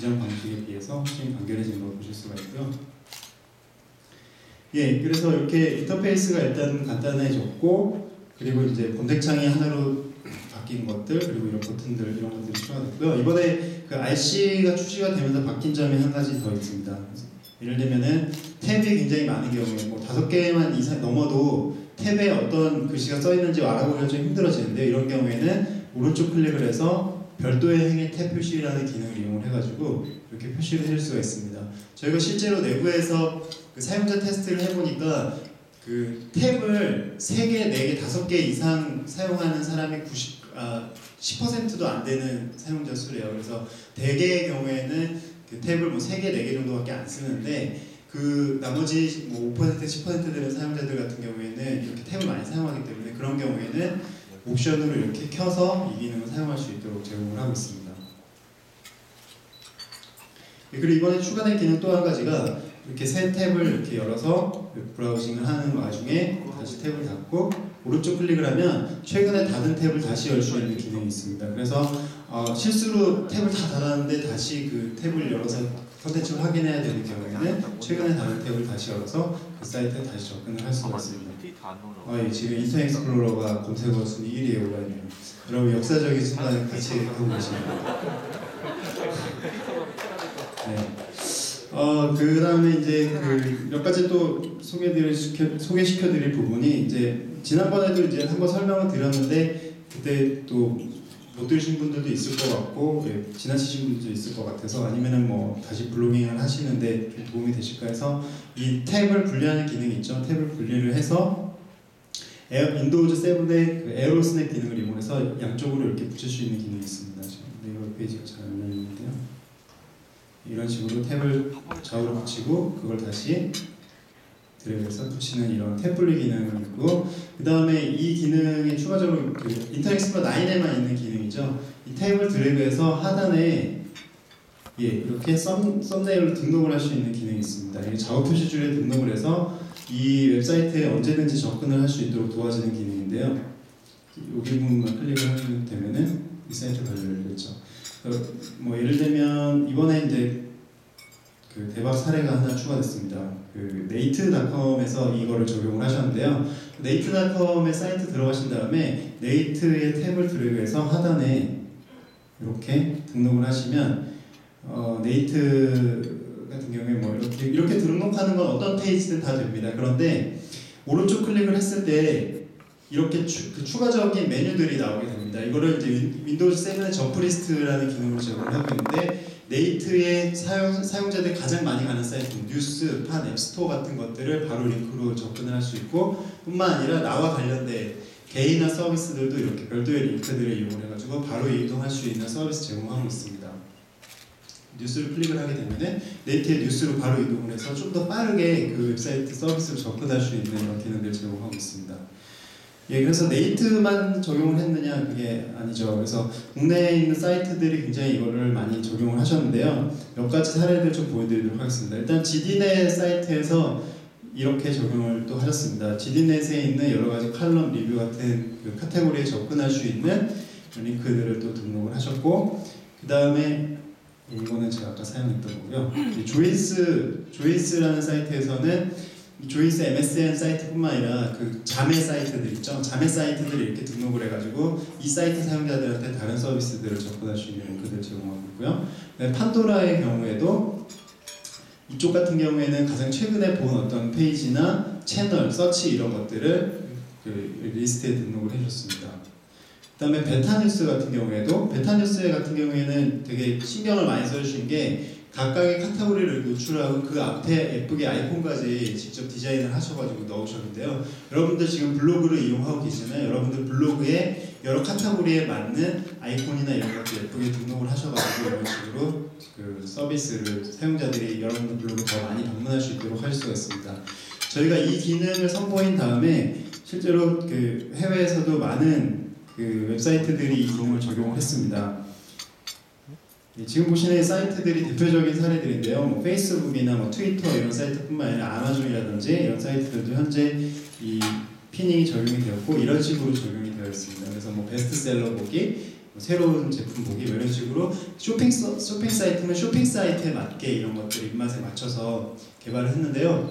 이전 방식에 비해서 훨씬 간결해진 걸 보실 수가 있고요. 예, 그래서 이렇게 인터페이스가 일단 간단해졌고, 그리고 이제 검색창이 하나로 바뀐 것들, 그리고 이런 버튼들 이런 것들이 추가됐고요. 이번에 그 RC가 출시가 되면서 바뀐 점이 한 가지 더 있습니다. 예를 들면은 탭이 굉장히 많은 경우에 뭐 5개만 이상 넘어도 탭에 어떤 글씨가 써 있는지 알아보기가 좀 힘들어지는데, 이런 경우에는 오른쪽 클릭을 해서 별도의 행의 탭 표시라는 기능을 이용을 해가지고 이렇게 표시를 해줄 수가 있습니다. 저희가 실제로 내부에서 그 사용자 테스트를 해보니까 그 탭을 3개, 4개, 5개 이상 사용하는 사람이 10%도 안 되는 사용자 수래요. 그래서 대개의 경우에는 그 탭을 뭐 3개, 4개 정도밖에 안 쓰는데, 그 나머지 뭐 5%, 10% 되는 사용자들 같은 경우에는 이렇게 탭을 많이 사용하기 때문에 그런 경우에는 옵션으로 이렇게 켜서 이 기능을 사용할 수 있도록 제공을 하고 있습니다. 그리고 이번에 추가된 기능 또 한 가지가 이렇게 새 탭을 이렇게 열어서 브라우징을 하는 와중에 다시 탭을 닫고 오른쪽 클릭을 하면 최근에 닫은 탭을 다시 열 수 있는 기능이 있습니다. 그래서 실수로 탭을 다 닫았는데 다시 그 탭을 열어서 컨텐츠를 확인해야 되는 경우에는 최근에 닫은 탭을 다시 열어서 그 사이트에 다시 접근을 할 수가 있습니다. 예, 지금 인터넷 익스플로러가 검색어 순위 1위에 올라있네요. 여러분 역사적인 순간을 같이 하고 계십니다. 네. 그 다음에 이제 그 몇 가지 또 소개시켜드릴 부분이, 이제 지난번에도 이제 한번 설명을 드렸는데 그때 또 못 들으신 분들도 있을 것 같고, 예, 지나치신 분들도 있을 것 같아서, 아니면은 뭐 다시 블로깅을 하시는데 좀 도움이 되실까 해서 이 탭을 분리하는 기능이 있죠. 탭을 분리를 해서 윈도우즈 7의 그 에어로 스냅 기능을 이용해서 양쪽으로 이렇게 붙일 수 있는 기능이 있습니다. 지금 네이버 페이지가 잘 안 열리는데요. 이런 식으로 탭을 좌우로 붙이고 그걸 다시 드래그해서 붙이는 이런 탭 분리 기능이 있고, 그 다음에 이 기능이 추가적으로 그 인터넷 익스플로러 9에만 있는 기능이죠. 이 탭을 드래그해서 하단에 이렇게 썸네일로 등록을 할 수 있는 기능이 있습니다. 이 좌우 표시줄에 등록을 해서 이 웹사이트에 언제든지 접근을 할 수 있도록 도와주는 기능인데요. 여기 부분만 클릭을 하게 되면은 이 사이트가 열리겠죠. 뭐 예를 들면 이번에 이제 그 대박 사례가 하나 추가됐습니다. 그 네이트닷컴에서 이거를 적용을 하셨는데요. 네이트닷컴의 사이트 들어가신 다음에 네이트의 탭을 드래그해서 하단에 이렇게 등록을 하시면 네이트 같은 경우에 뭐 이렇게 등록하는 건 어떤 페이지든 다 됩니다. 그런데 오른쪽 클릭을 했을 때 이렇게 추가적인 메뉴들이 나오게 됩니다. 이거를 이제 윈도우즈 7의 점프리스트라는 기능으로 제공을 하고 있는데, 네이트의 사용자들이 가장 많이 가는 사이트, 뉴스, 판, 앱스토어 같은 것들을 바로 링크로 접근을 할 수 있고, 뿐만 아니라 나와 관련된 개인화 서비스들도 이렇게 별도의 링크들을 이용해가지고 바로 이동할 수 있는 서비스 제공하고 있습니다. 뉴스를 클릭을 하게 되면 네이트의 뉴스로 바로 이동을 해서 좀 더 빠르게 그 웹사이트 서비스로 접근할 수 있는 이런 기능들을 제공하고 있습니다. 예, 그래서 네이트만 적용을 했느냐, 그게 아니죠. 그래서 국내에 있는 사이트들이 굉장히 이거를 많이 적용을 하셨는데요. 몇 가지 사례들 좀 보여드리도록 하겠습니다. 일단 GDnet 사이트에서 이렇게 적용을 또 하셨습니다. GD넷에 있는 여러 가지 칼럼, 리뷰 같은 그 카테고리에 접근할 수 있는 링크들을 또 등록을 하셨고, 그 다음에 이거는 제가 아까 사용했던 거고요. 조이스라는 사이트에서는 조이스 MSN 사이트뿐만 아니라 그 자매 사이트들 있죠. 자매 사이트들을 이렇게 등록을 해가지고 이 사이트 사용자들한테 다른 서비스들을 접근할 수 있는 링크들을 제공하고 있고요. 판도라의 경우에도 이쪽 같은 경우에는 가장 최근에 본 어떤 페이지나 채널, 서치 이런 것들을 그 리스트에 등록을 해줬습니다. 그 다음에 베타뉴스 같은 경우에도, 베타뉴스 같은 경우에는 되게 신경을 많이 써주신 게 각각의 카테고리를 노출하고 그 앞에 예쁘게 아이콘까지 직접 디자인을 하셔가지고 넣으셨는데요. 여러분들 지금 블로그를 이용하고 계시면 여러분들 블로그에 여러 카테고리에 맞는 아이콘이나 이런 것들 예쁘게 등록을 하셔가지고 이런 식으로 그 서비스를 사용자들이 여러분들 블로그 더 많이 방문할 수 있도록 할 수가 있습니다. 저희가 이 기능을 선보인 다음에 실제로 그 해외에서도 많은 그 웹사이트들이 이 기능을 적용을 했습니다. 지금 보시는 사이트들이 대표적인 사례들인데요. 뭐 페이스북이나 뭐 트위터 이런 사이트뿐만 아니라 아마존이라든지 이런 사이트들도 현재 이 피닝이 적용이 되었고 이런 식으로 적용이 되어 있습니다. 그래서 뭐 베스트셀러 보기, 새로운 제품 보기 뭐 이런 식으로 쇼핑 사이트는 쇼핑 사이트에 맞게 이런 것들 입맛에 맞춰서 개발을 했는데요.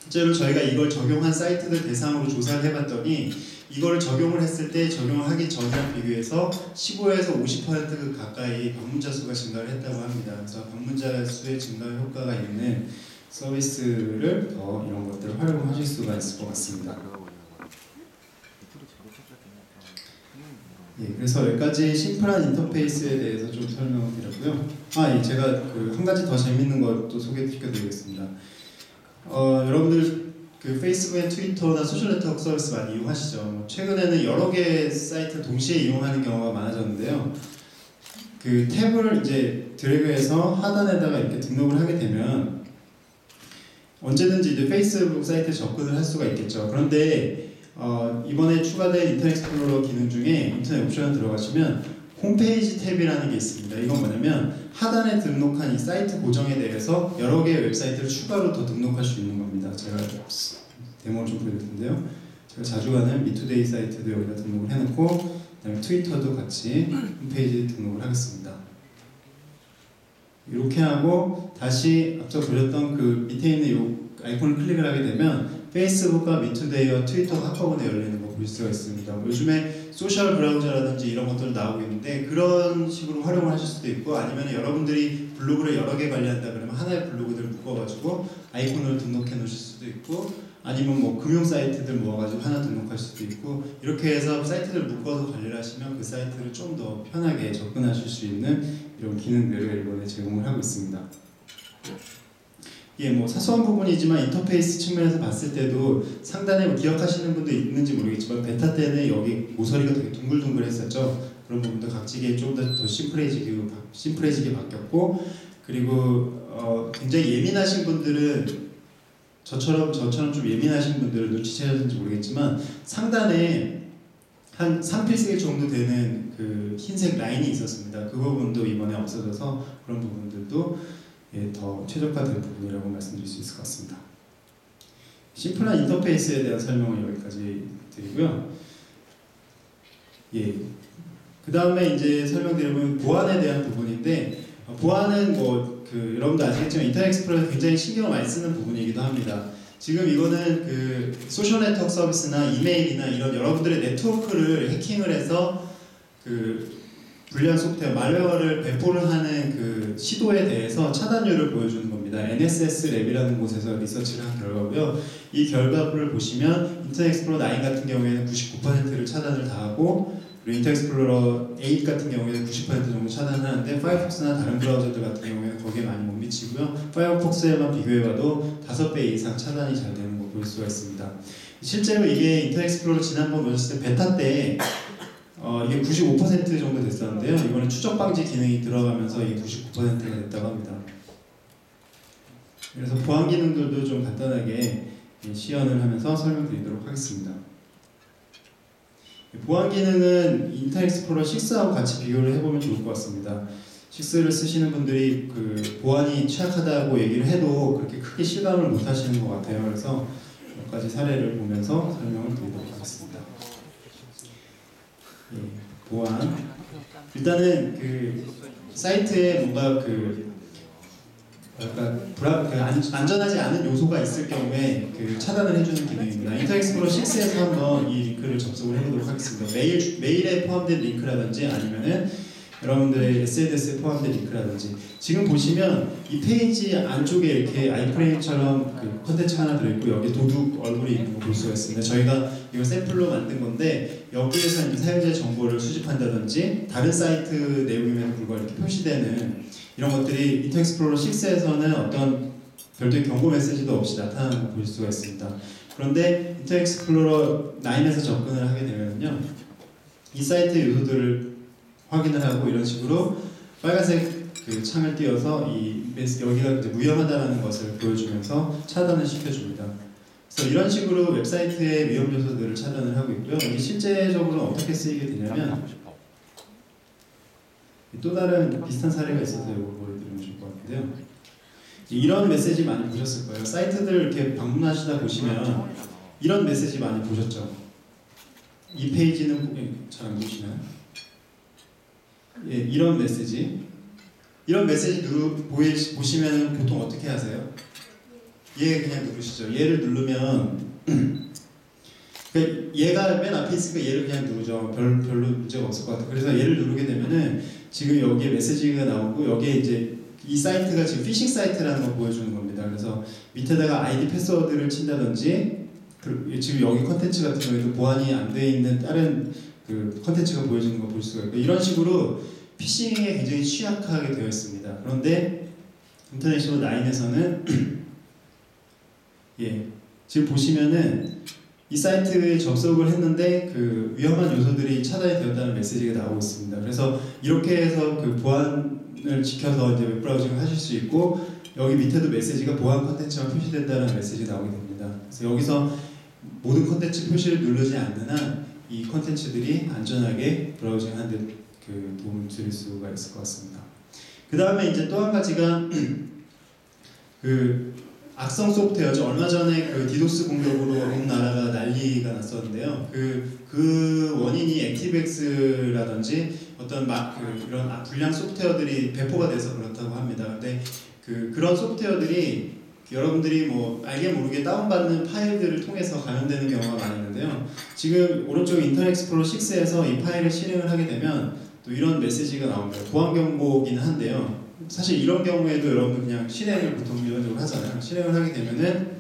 실제로 저희가 이걸 적용한 사이트들 대상으로 조사를 해봤더니 이거를 적용을 했을 때 적용을 하기 전이랑 비교해서 15에서 50% 가까이 방문자 수가 증가를 했다고 합니다. 그래서 방문자 수의 증가 효과가 있는 서비스를 더 이런 것들을 활용하실 수가 있을 것 같습니다. 예, 그래서 여기까지 심플한 인터페이스에 대해서 좀 설명을 드렸고요. 예, 제가 한 가지 더 재밌는 것도 소개시켜드리겠습니다. 여러분들 페이스북, 트위터나 소셜 네트워크 서비스 많이 이용하시죠? 최근에는 여러 개의 사이트 동시에 이용하는 경우가 많아졌는데요. 탭을 이제 드래그해서 하단에다가 이렇게 등록을 하게 되면 언제든지 이제 페이스북 사이트에 접근을 할 수가 있겠죠. 그런데 이번에 추가된 인터넷 익스플로러 기능 중에 인터넷 옵션에 들어가시면 홈페이지 탭이라는 게 있습니다. 이건 뭐냐면 하단에 등록한 이 사이트 고정에 대해서 여러 개의 웹사이트를 추가로 더 등록할 수 있는 겁니다. 제가 데모를 좀 보여드릴 텐데요. 제가 자주 가는 미투데이 사이트도 여기다 등록을 해놓고 그다음에 트위터도 같이 홈페이지 등록을 하겠습니다. 이렇게 하고 다시 앞서 보셨던 밑에 있는 이 아이콘을 클릭을 하게 되면 페이스북과 미투데이와 트위터가 한꺼번에 열리는 거 볼 수가 있습니다. 요즘에 소셜 브라우저라든지 이런 것들 나오고 있는데 그런 식으로 활용을 하실 수도 있고 아니면 여러분들이 블로그를 여러 개 관리한다 그러면 하나의 블로그들을 묶어가지고 아이콘을 등록해 놓으실 수도 있고 아니면 뭐 금융 사이트들 모아가지고 하나 등록할 수도 있고 이렇게 해서 사이트를 묶어서 관리를 하시면 그 사이트를 좀 더 편하게 접근하실 수 있는 이런 기능들을 이번에 제공을 하고 있습니다. 예, 뭐 사소한 부분이지만 인터페이스 측면에서 봤을 때도 상단에 뭐 기억하시는 분도 있는지 모르겠지만 베타 때는 여기 모서리가 되게 둥글둥글했었죠. 그런 부분도 각지게 좀 더 심플해지게 바뀌었고 그리고 굉장히 예민하신 분들은 저처럼 좀 예민하신 분들은 눈치채셨는지 모르겠지만 상단에 한 3필승 정도 되는 흰색 라인이 있었습니다. 그 부분도 이번에 없어져서 그런 부분들도 더 최적화된 부분이라고 말씀드릴 수 있을 것 같습니다. 심플한 인터페이스에 대한 설명을 여기까지 드리고요. 예. 그 다음에 이제 설명드리면 보안에 대한 부분인데 보안은 여러분도 아시겠지만 인터넷 익스플로러에서 굉장히 신경을 많이 쓰는 부분이기도 합니다. 지금 이거는 소셜 네트워크 서비스나 이메일이나 이런 여러분들의 네트워크를 해킹을 해서 불리한 소프트웨어, 말웨어를 배포를 하는 시도에 대해서 차단율을 보여주는 겁니다. NSS랩이라는 곳에서 리서치를 한 결과고요. 이 결과를 보시면 인터넷 익스플로러 9 같은 경우에는 99%를 차단을 다 하고 그리고 인터넷 익스플로러 8 같은 경우에는 90% 정도 차단을 하는데 파이어폭스나 다른 브라우저들 같은 경우에는 거기에 많이 못 미치고요. 파이어폭스에만 비교해봐도 5배 이상 차단이 잘 되는 거 볼 수가 있습니다. 실제로 이게 인터넷 익스플로러 지난번 보셨을 때 베타 때 이게 95% 정도 됐었는데요. 이번에 추적 방지 기능이 들어가면서 이게 99%가 됐다고 합니다. 그래서 보안 기능들도 좀 간단하게 시연을 하면서 설명드리도록 하겠습니다. 보안 기능은 인터넷 익스플로러 6하고 같이 비교를 해보면 좋을 것 같습니다. 6를 쓰시는 분들이 보안이 취약하다고 얘기를 해도 그렇게 크게 실감을 못 하시는 것 같아요. 그래서 몇 가지 사례를 보면서 설명을 드리도록 하겠습니다. 예, 보안. 일단은 사이트에 뭔가 안전하지 않은 요소가 있을 경우에 차단을 해주는 기능입니다. 인터넷 익스플로러 6에서 한번 이 링크를 접속을 해보도록 하겠습니다. 메일에 포함된 링크라든지 아니면은 여러분들의 SNS에 포함된 링크라든지 지금 보시면 이 페이지 안쪽에 이렇게 아이프레임처럼 컨텐츠 하나 들어있고 여기 도둑 얼굴이 있는 거 볼 수가 있습니다. 저희가 이거 샘플로 만든 건데 여기에서 사용자 정보를 수집한다든지 다른 사이트 내용임에도 불구하고 이렇게 표시되는 이런 것들이 인터넷 익스플로러 6에서는 어떤 별도의 경고 메시지도 없이 나타나는 거 볼 수가 있습니다. 그런데 인터넷 익스플로러 9에서 접근을 하게 되면요, 이 사이트 요소들을 확인을 하고 이런 식으로 빨간색 창을 띄워서 여기가 이제 무위험하다는 것을 보여주면서 차단을 시켜줍니다. 그래서 이런 식으로 웹사이트의 위험 요소들을 차단을 하고 있고요. 이게 실제적으로 어떻게 쓰이게 되냐면 또 다른 비슷한 사례가 있어서 이거 보여드리면 좋을 것 같은데요. 이런 메시지 많이 보셨을 거예요. 사이트들 이렇게 방문하시다 보시면 이런 메시지 많이 보셨죠? 이 페이지는 잘 안 보시나요? 예, 이런 메시지 보시면 보통 어떻게 하세요? 얘 그냥 누르시죠. 얘를 누르면 그러니까 얘가 맨 앞에 있으니까 얘를 그냥 누르죠. 별로 문제가 없을 것 같아요. 그래서 얘를 누르게 되면은 지금 여기에 메시지가 나오고 여기에 이제 이 사이트가 지금 피싱 사이트라는 걸 보여주는 겁니다. 그래서 밑에다가 아이디 패스워드를 친다든지 지금 여기 컨텐츠 같은 경우에도 보안이 안 돼 있는 다른 그 컨텐츠가 보여지는 거 볼 수가 있고 이런 식으로 피싱에 굉장히 취약하게 되어 있습니다. 그런데 인터넷 익스플로러 9에서는 예, 지금 보시면은 이 사이트에 접속을 했는데 그 위험한 요소들이 차단이 되었다는 메시지가 나오고 있습니다. 그래서 이렇게 해서 그 보안을 지켜서 이제 웹브라우징을 하실 수 있고 여기 밑에도 메시지가 보안 컨텐츠만 표시된다는 메시지가 나오게 됩니다. 그래서 여기서 모든 컨텐츠 표시를 누르지 않는 한 이 컨텐츠들이 안전하게 브라우징하는 데 그 도움을 드릴 수가 있을 것 같습니다. 그 다음에 이제 또 한 가지가 그 악성 소프트웨어죠. 얼마 전에 그 디도스 공격으로 온 나라가 난리가 났었는데요. 그 원인이 액티브엑스라든지 어떤 이런 불량 소프트웨어들이 배포가 돼서 그렇다고 합니다. 근데 그런 소프트웨어들이 여러분들이 뭐 알게 모르게 다운받는 파일들을 통해서 감염되는 경우가 많이 있는데요. 지금 오른쪽 인터넷 익스플로러 6에서 이 파일을 실행을 하게 되면 또 이런 메시지가 나옵니다. 보안 경보기는 한데요. 사실 이런 경우에도 여러분들 그냥 실행을 보통 일반적으로 하잖아요. 실행을 하게 되면은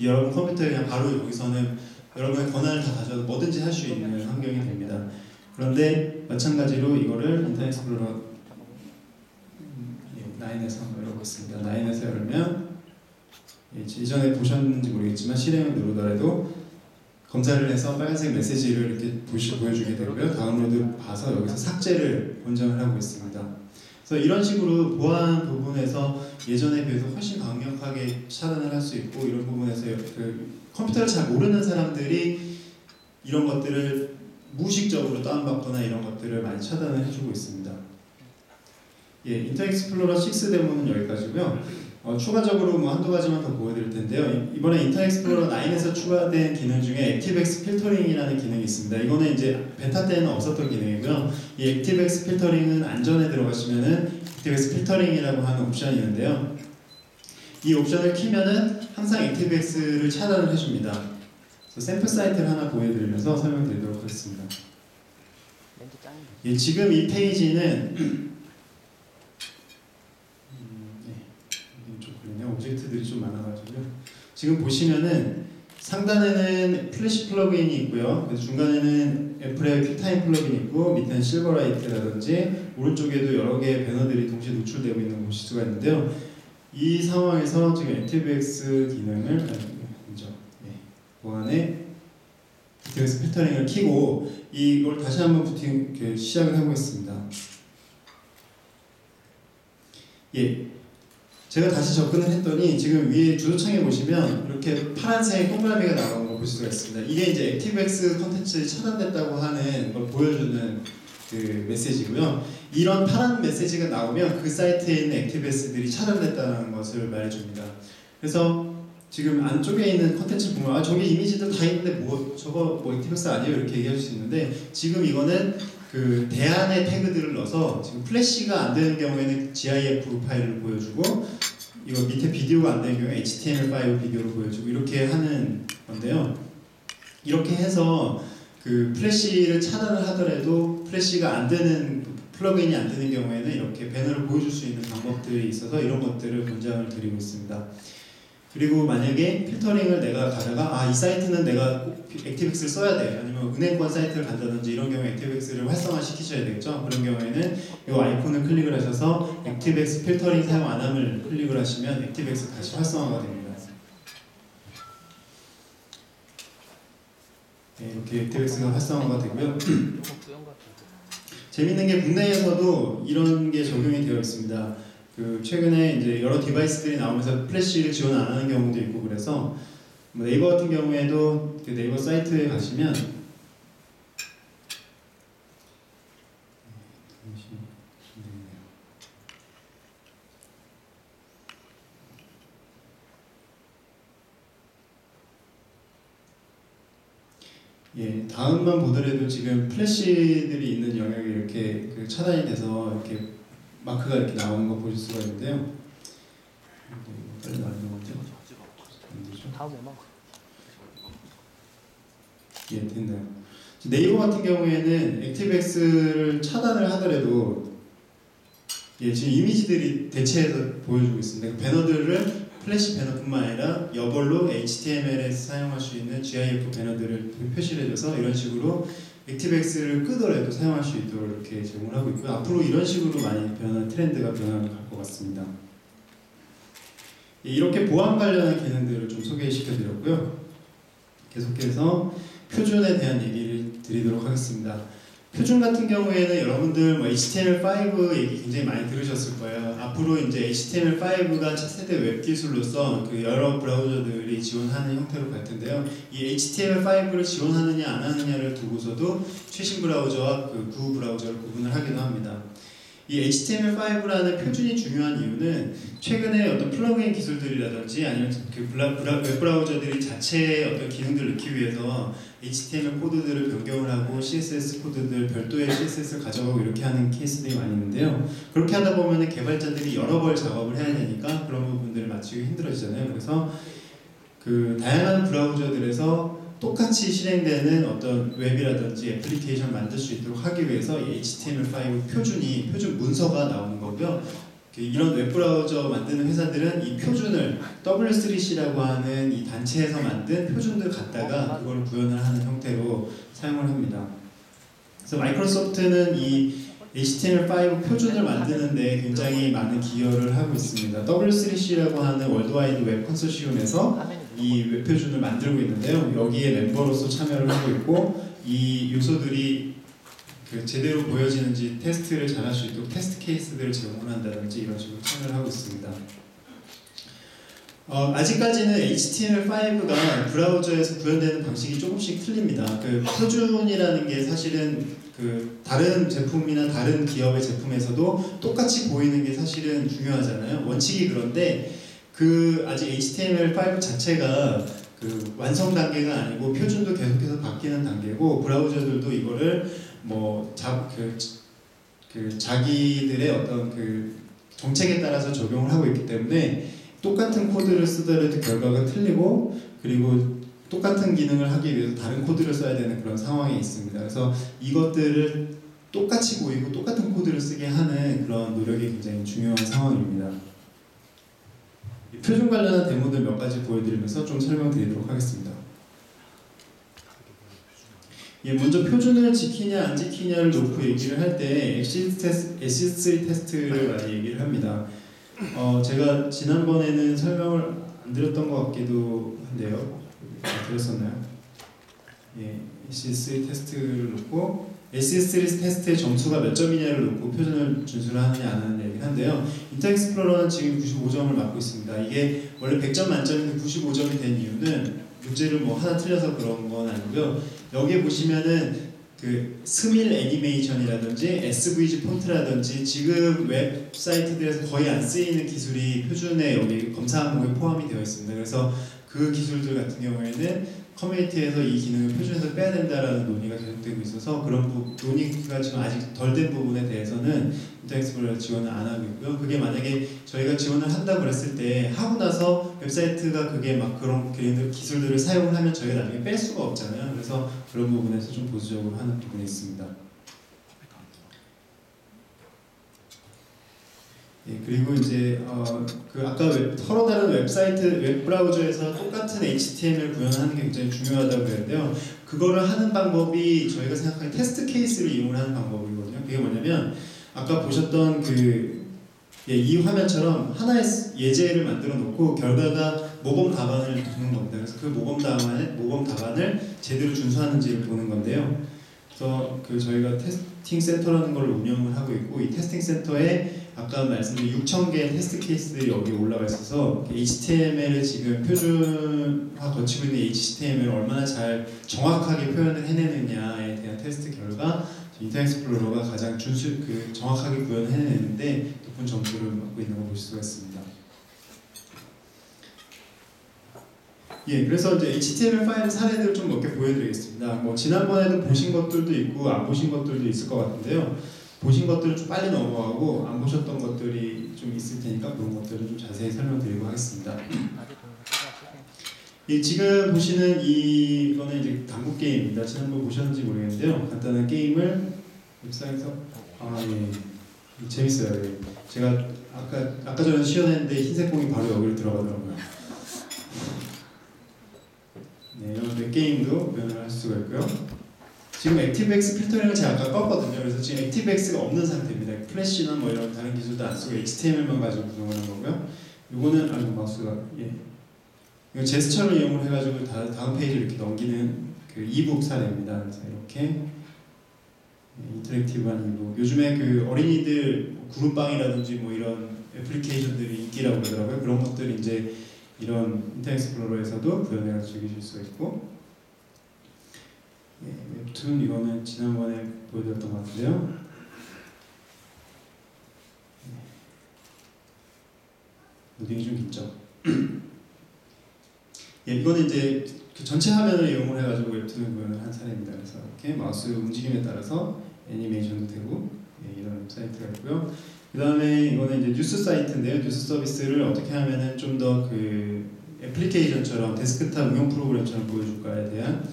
여러분 컴퓨터에 그냥 바로 여기서는 여러분의 권한을 다 가져서 뭐든지 할 수 있는 환경이 됩니다. 그런데 마찬가지로 이거를 인터넷 익스플로러 9에서 한번 열어보겠습니다. 9에서 열면 이전에 보셨는지 모르겠지만 실행을 누르더라도 검사를 해서 빨간색 메시지를 이렇게 보여주게 되고요. 다운로드 봐서 여기서 삭제를 권장을 하고 있습니다. 그래서 이런 식으로 보안 부분에서 예전에 비해서 훨씬 강력하게 차단을 할 수 있고 이런 부분에서 그 컴퓨터를 잘 모르는 사람들이 이런 것들을 무의식적으로 다운받거나 이런 것들을 많이 차단을 해주고 있습니다. 예, 인터넷 익스플로러 6 데모는 여기까지고요. 추가적으로 뭐 한두 가지만 더 보여드릴 텐데요. 이번에 인터넷 익스플로러 9에서 추가된 기능 중에 액티브엑스 필터링이라는 기능이 있습니다. 이거는 이제 베타 때는 없었던 기능이고요. 이 액티브엑스 필터링은 안전에 들어가시면은 액티브엑스 필터링이라고 하는 옵션이 있는데요. 이 옵션을 키면은 항상 액티브엑스를 차단을 해줍니다. 그래서 샘플 사이트를 하나 보여드리면서 설명드리도록 하겠습니다. 예, 지금 이 페이지는 오브젝트들이 좀 많아가지고요. 지금 보시면은 상단에는 플래시 플러그인이 있고요. 중간에는 애플의 퀵타임 플러그인이 있고 밑에는 실버라이트라든지 오른쪽에도 여러 개의 배너들이 동시에 노출되고 있는 걸 보실 수가 있는데요. 이 상황에서 지금 액티브엑스 기능을 먼저 보안에 액티브엑스 필터링을 켜고 이걸 다시 한번 시작을 해보겠습니다. 예. 제가 다시 접근을 했더니 지금 위에 주소창에 보시면 이렇게 파란색 동그라미가 나오는 걸 볼 수가 있습니다. 이게 이제 액티브엑스 컨텐츠 차단됐다고 하는 걸 보여주는 그 메시지고요. 이런 파란 메시지가 나오면 그 사이트에 있는 액티브엑스들이 차단됐다는 것을 말해줍니다. 그래서 지금 안쪽에 있는 컨텐츠 보면 저기 이미지들 다 있는데 저거 액티브엑스 아니에요? 이렇게 얘기할 수 있는데 지금 이거는 그 대안의 태그들을 넣어서 지금 플래시가 안 되는 경우에는 GIF 파일을 보여주고 이거 밑에 비디오가 안 되는 경우에 HTML 파일 비디오를 보여주고 이렇게 하는 건데요. 이렇게 해서 그 플래시를 차단을 하더라도 플래시가 안 되는 플러그인이 안 되는 경우에는 이렇게 배너를 보여줄 수 있는 방법들이 있어서 이런 것들을 권장을 드리고 있습니다. 그리고 만약에 필터링을 내가 가다가 이 사이트는 내가 꼭 액티브엑스를 써야 돼 아니면 은행권 사이트를 간다든지 이런 경우에 액티브엑스를 활성화 시키셔야 되겠죠. 그런 경우에는 이 아이콘을 클릭을 하셔서 액티브엑스 필터링 사용 안 함을 클릭을 하시면 액티브엑스 다시 활성화가 됩니다. 네, 이렇게 액티브엑스가 활성화가 되고요. 재밌는 게 국내에서도 이런 게 적용이 되어 있습니다. 최근에 이제 여러 디바이스들이 나오면서 플래시를 지원 안 하는 경우도 있고 그래서 네이버 같은 경우에도 그 네이버 사이트에 가시면 예, 다음만 보더라도 지금 플래시들이 있는 영역이 이렇게 그 차단이 돼서 이렇게 마크가 이렇게 나오는 거 보실 수가 있는데요. 빨리 나오는 거죠? 다음 음악. 예, 됐나요? 네이버 같은 경우에는 액티브엑스를 차단을 하더라도 예, 지금 이미지들이 대체해서 보여주고 있습니다. 배너들을 플래시 배너뿐만 아니라 여벌로 HTML에서 사용할 수 있는 GIF 배너들을 표시를 해줘서 이런 식으로 액티브엑스를 끄더라도 사용할 수 있도록 이렇게 제공을 하고 있고요. 앞으로 이런 식으로 많이 트렌드가 변화를 갈 것 같습니다. 예, 이렇게 보안 관련한 기능들을 좀 소개시켜 드렸고요. 계속해서 표준에 대한 얘기를 드리도록 하겠습니다. 표준 같은 경우에는 여러분들 뭐 HTML5 얘기 굉장히 많이 들으셨을 거예요. 앞으로 이제 HTML5가 차세대 웹 기술로서 그 여러 브라우저들이 지원하는 형태로 갈 텐데요. 이 HTML5를 지원하느냐 안 하느냐를 두고서도 최신 브라우저와 그 구후 브라우저를 구분을 하기도 합니다. 이 HTML5라는 표준이 중요한 이유는 최근에 어떤 플러그인 기술들이라든지 아니면 그 웹 브라우저들이 자체의 어떤 기능들을 넣기 위해서 HTML 코드들을 변경을 하고 CSS 코드들 별도의 CSS를 가져가고 이렇게 하는 케이스들이 많이 있는데요. 그렇게 하다 보면 개발자들이 여러 벌 작업을 해야 되니까 그런 부분들을 맞추기 힘들어지잖아요. 그래서 그 다양한 브라우저들에서 똑같이 실행되는 어떤 웹이라든지 애플리케이션 만들 수 있도록 하기 위해서 이 HTML5 표준 문서가 나오는 거고요. 이런 웹브라우저 만드는 회사들은 이 표준을 W3C라고 하는 이 단체에서 만든 표준들 갖다가 그걸 구현을 하는 형태로 사용을 합니다. 그래서 마이크로소프트는 이 HTML5 표준을 만드는데 굉장히 많은 기여를 하고 있습니다. W3C라고 하는 월드와이드 웹 컨소시엄에서 이 웹 표준을 만들고 있는데요. 여기에 멤버로서 참여를 하고 있고 이 요소들이 그 제대로 보여지는지 테스트를 잘 할 수 있도록 테스트 케이스들을 제공한다든지 이런 식으로 참여를 하고 있습니다. 아직까지는 HTML5가 브라우저에서 구현되는 방식이 조금씩 틀립니다. 그 표준이라는 게 사실은 그 다른 제품이나 다른 기업의 제품에서도 똑같이 보이는 게 사실은 중요하잖아요. 원칙이 그런데 그 아직 HTML5 자체가 그 완성 단계가 아니고 표준도 계속해서 바뀌는 단계고 브라우저들도 이거를 뭐 자기들의 어떤 그 정책에 따라서 적용을 하고 있기 때문에 똑같은 코드를 쓰더라도 결과가 틀리고 그리고 똑같은 기능을 하기 위해서 다른 코드를 써야 되는 그런 상황이 있습니다. 그래서 이것들을 똑같이 보이고 똑같은 코드를 쓰게 하는 그런 노력이 굉장히 중요한 상황입니다. 표준 관련한 데모들 몇 가지 보여드리면서 좀 설명드리도록 하겠습니다. 예, 먼저 표준을 지키냐 안 지키냐를 놓고 얘기를 할 때 SC3 테스트를 많이 얘기를 합니다. 제가 지난번에는 설명을 안 드렸던 것 같기도 한데요. 드렸었나요? 예, SC3 테스트를 놓고 SC3 테스트의 점수가 몇 점이냐를 놓고 표준을 준수를 하느냐 안 하느냐 얘기를 한데요. 인터넷 익스플로러는 지금 95점을 맞고 있습니다. 이게 원래 100점 만점인데 95점이 된 이유는 문제를 뭐 하나 틀려서 그런 건 아니고요. 여기에 보시면은 그 스밀 애니메이션이라든지 SVG 폰트라든지 지금 웹사이트들에서 거의 안 쓰이는 기술이 표준에 여기 검사 항목에 포함이 되어 있습니다. 그래서 그 기술들 같은 경우에는 커뮤니티에서 이 기능을 표준에서 빼야 된다라는 논의가 계속되고 있어서 그런 논의가 지금 아직 덜 된 부분에 대해서는 인터넷 익스플로러 지원을 안 하고 있고요. 그게 만약에 저희가 지원을 한다고 그랬을 때 하고 나서 웹사이트가 그게 막 그런 기술들을 사용을 하면 저희가 나중에 뺄 수가 없잖아요. 그래서 그런 부분에서 좀 보수적으로 하는 부분이 있습니다. 예, 그리고 이제 그 아까 서로 다른 웹사이트 웹 브라우저에서 똑같은 HTML 구현하는 게 굉장히 중요하다고 그랬는데요. 그거를 하는 방법이 저희가 생각하는 테스트 케이스를 이용을 하는 방법이거든요. 그게 뭐냐면 아까 보셨던 이 화면처럼 하나의 예제를 만들어 놓고 결과가 모범 답안을 보는 겁니다. 그래서 그 모범 답안을 제대로 준수하는지를 보는 건데요. 그래서 저희가 테스팅 센터라는 걸 운영을 하고 있고 이 테스팅 센터에 아까 말씀드린 6,000개의 테스트 케이스들이 여기 올라가 있어서 HTML을 지금 표준화 거치고 있는 HTML을 얼마나 잘 정확하게 표현을 해내느냐에 대한 테스트 결과 인터넷 익스플로러가 가장 정확하게 구현을 해내는데 높은 점수를 받고 있는 걸 볼 수가 있습니다. 예, 그래서 이제 HTML5 사례들 좀 몇 개 보여드리겠습니다. 뭐 지난번에도 보신 것들도 있고 안 보신 것들도 있을 것 같은데요. 보신 것들은 좀 빨리 넘어가고 안 보셨던 것들이 좀 있을 테니까 그런 것들은 좀 자세히 설명드리고 하겠습니다. 예, 지금 보시는 이거는 이제 당구 게임입니다. 지난번 보셨는지 모르겠는데요. 간단한 게임을 웹사이트에서 예, 재밌어요. 예. 제가 아까 전에 시연했는데 흰색 공이 바로 여기로 들어가더라고요. 네, 이런 게임도 구현을 할 수가 있고요. 지금 액티브엑스 필터링을 제가 아까 껐거든요. 그래서 지금 액티브엑스가 없는 상태입니다. 플래시나 뭐 이런 다른 기술도 안 쓰고 HTML만 가지고 구성을 한 거고요. 이거는 아이고 마우스가 이거 제스처를 이용을 해가지고 다음 페이지를 이렇게 넘기는 그 이북 사례입니다. 그래서 이렇게 인터랙티브한 이북. 요즘에 그 어린이들 구름빵이라든지 뭐 이런 애플리케이션들이 인기라고 그러더라고요. 그런 것들이 이제 이런 인터넷 익스플로러에서도 구현해서 즐기실 수가 있고, 웹툰 이거는 지난번에 보여드렸던 것 같은데요. 로딩이 좀 길죠. 예, 이거는 이제 그 전체 화면을 이용을 해가지고 웹툰을 구현을 한 사례입니다. 그래서 이렇게 마우스 움직임에 따라서 애니메이션도 되고 이런 사이트가 있고요. 그 다음에 이거는 이제 뉴스 사이트인데요. 뉴스 서비스를 어떻게 하면은 좀 더 그 애플리케이션처럼 데스크탑 응용 프로그램처럼 보여줄까에 대한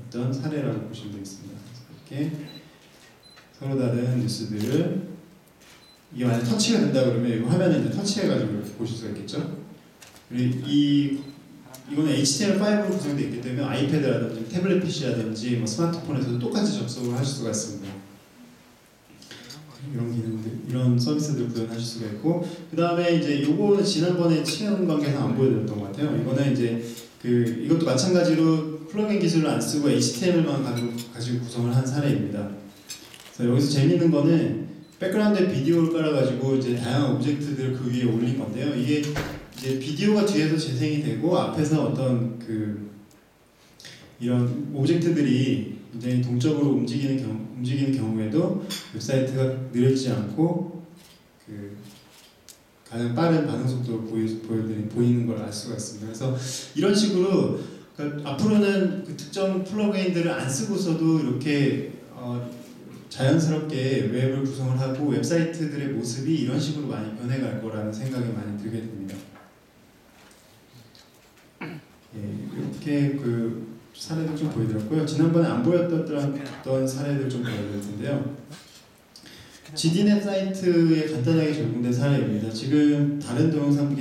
어떤 사례라고 보시면 되겠습니다. 이렇게 서로 다른 뉴스들을 이게 만약 터치가 된다 그러면 이 화면에 이제 터치해가지고 이렇게 보실 수가 있겠죠. 그리고 이거는 HTML5로 구성되어 있기 때문에 아이패드라든지 태블릿 PC라든지 뭐 스마트폰에서도 똑같이 접속을 하실 수가 있습니다. 이런 기능들, 이런 서비스들 구현하실 수가 있고, 그 다음에 이제 요거는 지난번에 시간 관계상 안 보여드렸던 것 같아요. 이거는 이제 이것도 마찬가지로 플러그인 기술을 안 쓰고 HTML만 가지고 구성을 한 사례입니다. 그래서 여기서 재밌는 거는 백그라운드에 비디오를 깔아가지고 이제 다양한 오브젝트들을 그 위에 올린 건데요. 이게 이제 비디오가 뒤에서 재생이 되고 앞에서 어떤 이런 오브젝트들이 굉장히 동적으로 움직이는 경우에도 웹사이트가 느려지지 않고 가장 빠른 반응 속도로 보이는 걸 알 수가 있습니다. 그래서 이런 식으로 그러니까 앞으로는 그 특정 플러그인들을 안 쓰고서도 이렇게 자연스럽게 웹을 구성을 하고 웹사이트들의 모습이 이런 식으로 많이 변해갈 거라는 생각이 많이 들게 됩니다. 이렇게 사례들 좀 보여드렸고요. 지난번에 안 보였던 사례들 좀 보여드릴 텐데요. GDnet 사이트에 간단하게 적용된 사례입니다. 지금 다른 동영상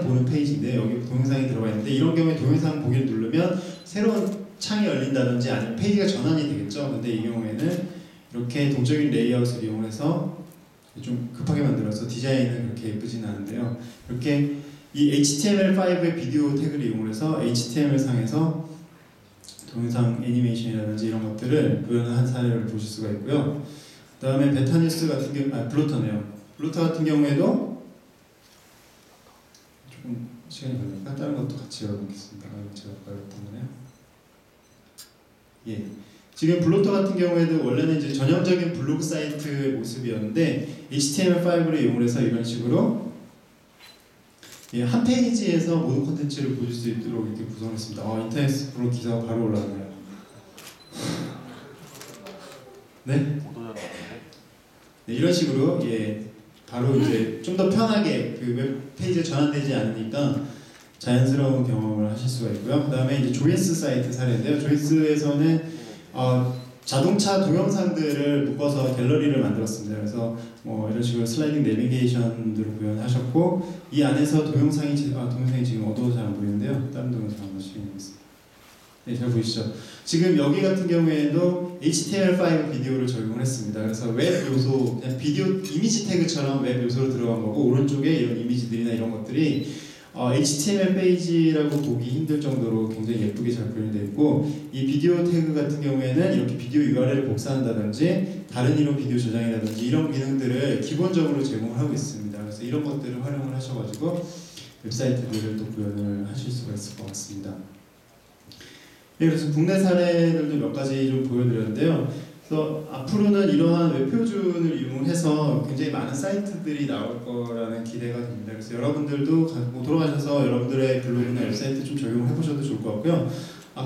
보는 페이지인데 여기 동영상이 들어가 있는데 이런 경우에 동영상 보기를 누르면 새로운 창이 열린다든지 아니면 페이지가 전환이 되겠죠. 근데 이 경우에는 이렇게 동적인 레이아웃을 이용해서 좀 급하게 만들어서 디자인은 그렇게 예쁘진 않은데요. 이렇게 이 HTML5의 비디오 태그를 이용해서 HTML상에서 동영상 애니메이션이라든지 이런 것들을 구현한 사례를 보실 수가 있고요. 그 다음에 베타뉴스 같은 경우, 블로터네요. 블로터 같은 경우에도 조금 시간이 걸리니까 다른 것도 같이 열어보겠습니다. 제가 열었던 거네요. 예. 지금 블로터 같은 경우에도 원래는 이제 전형적인 블로그 사이트 모습이었는데 HTML5를 이용해서 이런 식으로 한 페이지에서 모든 콘텐츠를 보실 수 있도록 이렇게 구성했습니다. 인터넷 블로그 기사가 바로 올라왔네요. 네? 네, 이런 식으로 바로 이제 좀 더 편하게 그 웹 페이지에 전환되지 않으니까 자연스러운 경험을 하실 수가 있고요. 그 다음에 이제 조이스 사이트 사례인데요. 조이스에서는 자동차 동영상들을 묶어서 갤러리를 만들었습니다. 그래서 뭐 이런 식으로 슬라이딩 내비게이션들을 구현하셨고 이 안에서 동영상이 지금 어두워서 잘 안 보이는데요. 다른 동영상 한번 시행하겠습니다. 네, 잘 보이시죠? 지금 여기 같은 경우에도 HTML5 비디오를 적용을 했습니다. 그래서 웹 요소, 그냥 비디오 이미지 태그처럼 웹 요소로 들어간 거고 오른쪽에 이런 이미지들이나 이런 것들이 HTML 페이지라고 보기 힘들 정도로 굉장히 예쁘게 잘 표현되어 있고 이 비디오 태그 같은 경우에는 이렇게 비디오 URL을 복사한다든지 다른 이런 비디오 저장이라든지 이런 기능들을 기본적으로 제공을 하고 있습니다. 그래서 이런 것들을 활용을 하셔가지고 웹사이트들을 또 구현을 하실 수가 있을 것 같습니다. 네, 그래서 국내 사례들도 몇 가지 좀 보여드렸는데요. 그래서 앞으로는 이러한 웹 표준을 이용해서 굉장히 많은 사이트들이 나올 거라는 기대가 됩니다. 그래서 여러분들도 돌아가셔서 여러분들의 블로그나 웹사이트 좀 적용을 해보셔도 좋을 것 같고요.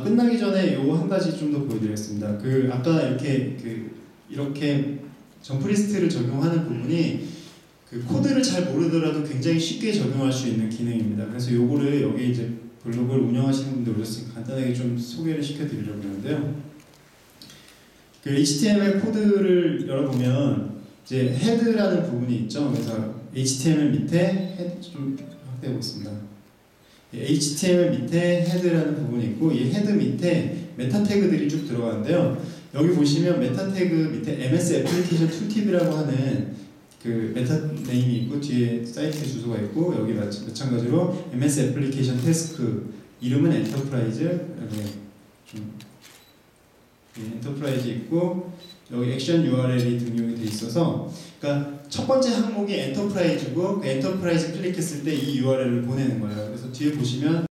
끝나기 전에 요거 한 가지 좀 더 보여드리겠습니다. 아까 이렇게 점프리스트를 적용하는 부분이 코드를 잘 모르더라도 굉장히 쉽게 적용할 수 있는 기능입니다. 그래서 요거를 여기 이제 블로그를 운영하시는 분들 오셨으니까 간단하게 좀 소개를 시켜드리려고 하는데요. HTML 코드를 열어보면 이제 헤드라는 부분이 있죠. 그래서 HTML 밑에 헤드 좀 확대해 보겠습니다. HTML 밑에 헤드라는 부분이 있고 이 헤드 밑에 메타 태그들이 쭉 들어가는데요. 여기 보시면 메타 태그 밑에 MS 애플리케이션 툴팁이라고 하는 메타 네임이 있고 뒤에 사이트 주소가 있고 여기 마찬가지로 MS 애플리케이션 태스크 이름은 엔터프라이즈 엔터프라이즈 있고 여기 액션 URL이 등록이 돼 있어서 그러니까 첫 번째 항목이 엔터프라이즈고 그 엔터프라이즈 클릭했을 때 이 URL을 보내는 거예요. 그래서 뒤에 보시면